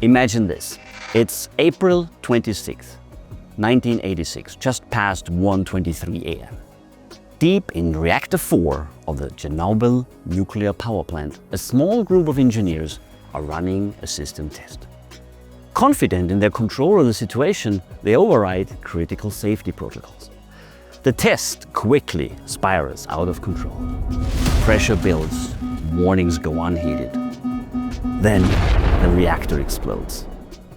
Imagine this. It's April 26th, 1986, just past 1:23 a.m. Deep in reactor 4 of the Chernobyl nuclear power plant, a small group of engineers are running a system test. Confident in their control of the situation, they override critical safety protocols. The test quickly spirals out of control. Pressure builds, warnings go unheeded. Then the reactor explodes.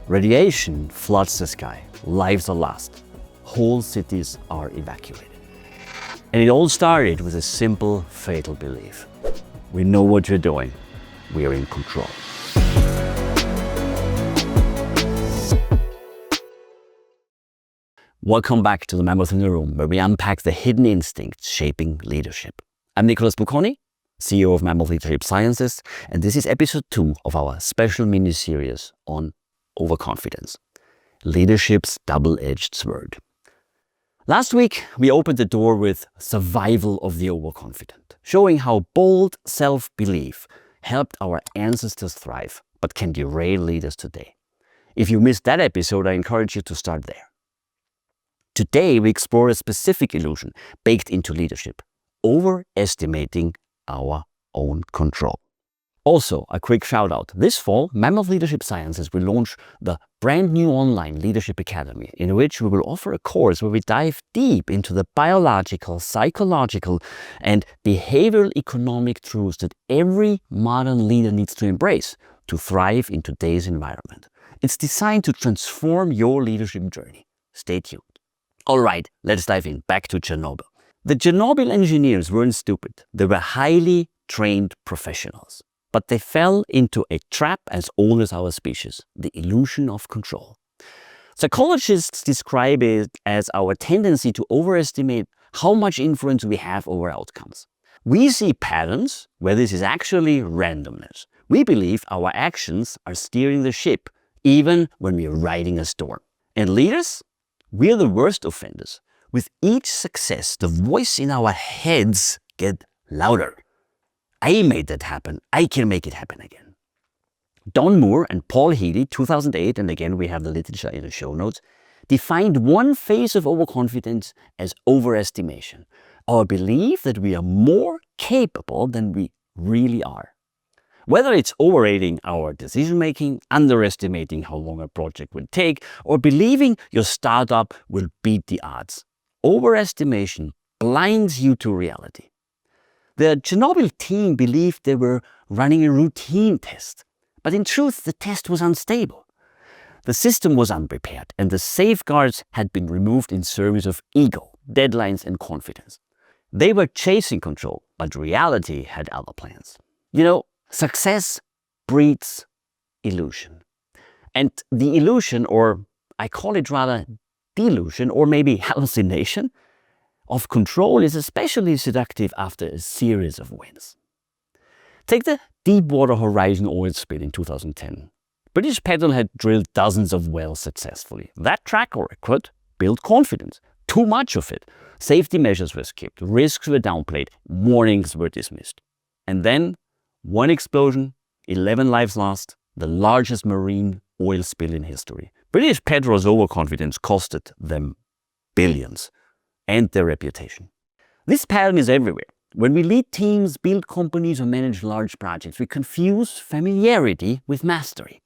Radiation floods the sky, lives are lost, whole cities are evacuated. And it all started with a simple, fatal belief. We know what you're doing, we are in control. Welcome back to the Mammoth in the Room, where we unpack the hidden instincts shaping leadership. I'm Nicholas Bocconi, CEO of Mammoth Leadership Sciences, and this is episode 2 of our special mini-series on overconfidence, leadership's double-edged sword. Last week, we opened the door with survival of the overconfident, showing how bold self-belief helped our ancestors thrive, but can derail leaders today. If you missed that episode, I encourage you to start there. Today, we explore a specific illusion baked into leadership, overestimating our own control. Also, a quick shout out. This fall, Mammoth Leadership Sciences will launch the brand new online Leadership Academy, in which we will offer a course where we dive deep into the biological, psychological, and behavioral economic truths that every modern leader needs to embrace to thrive in today's environment. It's designed to transform your leadership journey. Stay tuned. All right, let's dive in. Back to Chernobyl. The Chernobyl engineers weren't stupid. They were highly trained professionals. But they fell into a trap as old as our species, the illusion of control. Psychologists describe it as our tendency to overestimate how much influence we have over outcomes. We see patterns where this is actually randomness. We believe our actions are steering the ship, even when we are riding a storm. And leaders? We're the worst offenders. With each success, the voice in our heads gets louder. I made that happen. I can make it happen again. Don Moore and Paul Healy, 2008, and again we have the literature in the show notes, defined one phase of overconfidence as overestimation, our belief that we are more capable than we really are. Whether it's overrating our decision-making, underestimating how long a project will take, or believing your startup will beat the odds, overestimation blinds you to reality. The Chernobyl team believed they were running a routine test, but in truth, the test was unstable. The system was unprepared, and the safeguards had been removed in service of ego, deadlines, and confidence. They were chasing control, but reality had other plans. Success breeds illusion. And the illusion, or I call it rather delusion, or maybe hallucination, of control is especially seductive after a series of wins. Take the Deepwater Horizon oil spill in 2010. British Petrol had drilled dozens of wells successfully. That track record built confidence. Too much of it. Safety measures were skipped, risks were downplayed, warnings were dismissed. And then, one explosion, 11 lives lost, the largest marine oil spill in history. British Petrol's overconfidence costed them billions and their reputation. This pattern is everywhere. When we lead teams, build companies, or manage large projects, we confuse familiarity with mastery.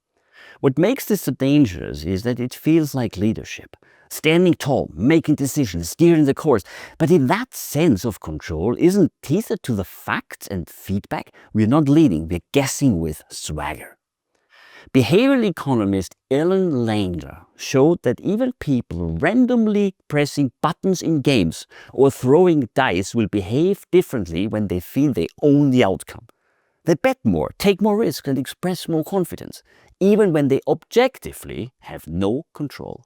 What makes this so dangerous is that it feels like leadership. Standing tall, making decisions, steering the course. But if that sense of control isn't tethered to the facts and feedback, we're not leading, we're guessing with swagger. Behavioral economist Ellen Langer showed that even people randomly pressing buttons in games or throwing dice will behave differently when they feel they own the outcome. They bet more, take more risks, and express more confidence, even when they objectively have no control.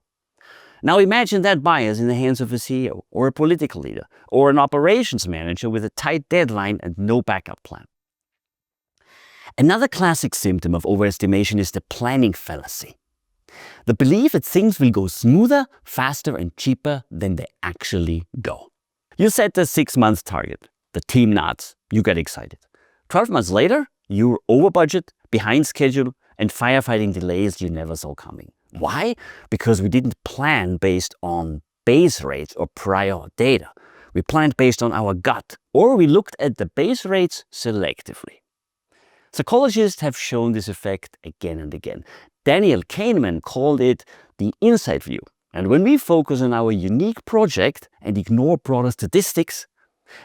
Now imagine that bias in the hands of a CEO, or a political leader, or an operations manager with a tight deadline and no backup plan. Another classic symptom of overestimation is the planning fallacy. The belief that things will go smoother, faster, and cheaper than they actually go. You set the 6-month target. The team nods. You get excited. 12 months later, you're over budget, behind schedule, and firefighting delays you never saw coming. Why? Because we didn't plan based on base rates or prior data. We planned based on our gut, or we looked at the base rates selectively. Psychologists have shown this effect again and again. Daniel Kahneman called it the inside view. And when we focus on our unique project and ignore broader statistics,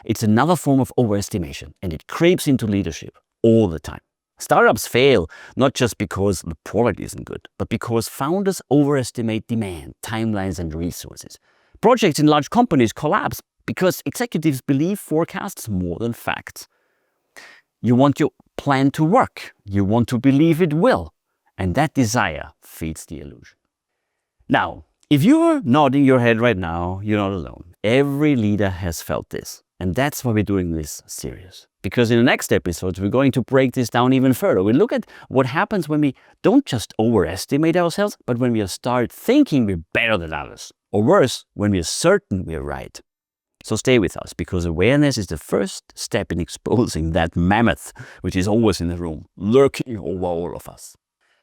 it's another form of overestimation, and it creeps into leadership all the time. Startups fail not just because the product isn't good, but because founders overestimate demand, timelines, and resources. Projects in large companies collapse because executives believe forecasts more than facts. You want your plan to work. You want to believe it will. And that desire feeds the illusion. Now, if you're nodding your head right now, you're not alone. Every leader has felt this. And that's why we're doing this series. Because in the next episodes, we're going to break this down even further. We look at what happens when we don't just overestimate ourselves, but when we start thinking we're better than others. Or worse, when we're certain we're right. So stay with us, because awareness is the first step in exposing that mammoth, which is always in the room, lurking over all of us.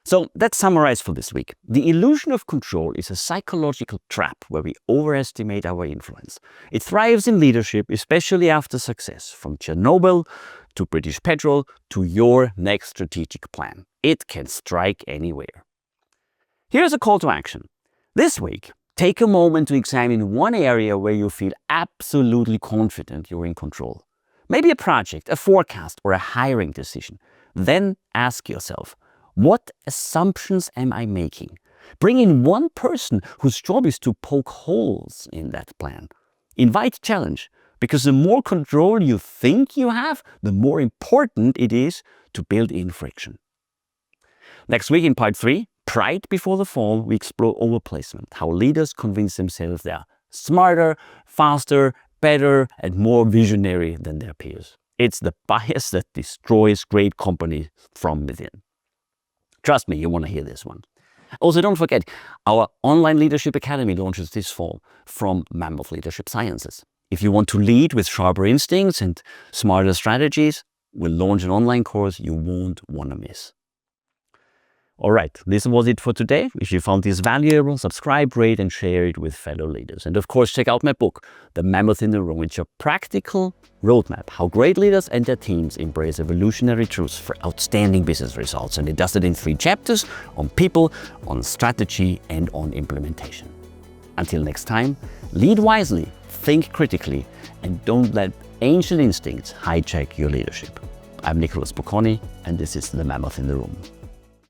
So let's summarize for this week. The illusion of control is a psychological trap where we overestimate our influence. It thrives in leadership, especially after success, from Chernobyl to British Petrol to your next strategic plan. It can strike anywhere. Here's a call to action. This week, take a moment to examine one area where you feel absolutely confident you're in control. Maybe a project, a forecast, or a hiring decision. Then ask yourself, what assumptions am I making? Bring in one person whose job is to poke holes in that plan. Invite challenge, because the more control you think you have, the more important it is to build in friction. Next week in part 3, Pride Before the Fall, we explore overplacement, how leaders convince themselves they are smarter, faster, better, and more visionary than their peers. It's the bias that destroys great companies from within. Trust me, you want to hear this one. Also, don't forget, our online leadership academy launches this fall from Mammoth Leadership Sciences. If you want to lead with sharper instincts and smarter strategies, we'll launch an online course you won't want to miss. All right, this was it for today. If you found this valuable, subscribe, rate, and share it with fellow leaders. And of course, check out my book, The Mammoth in the Room. It's your practical roadmap, how great leaders and their teams embrace evolutionary truths for outstanding business results. And it does it in 3 chapters on people, on strategy, and on implementation. Until next time, lead wisely, think critically, and don't let ancient instincts hijack your leadership. I'm Nicholas Bocconi, and this is The Mammoth in the Room.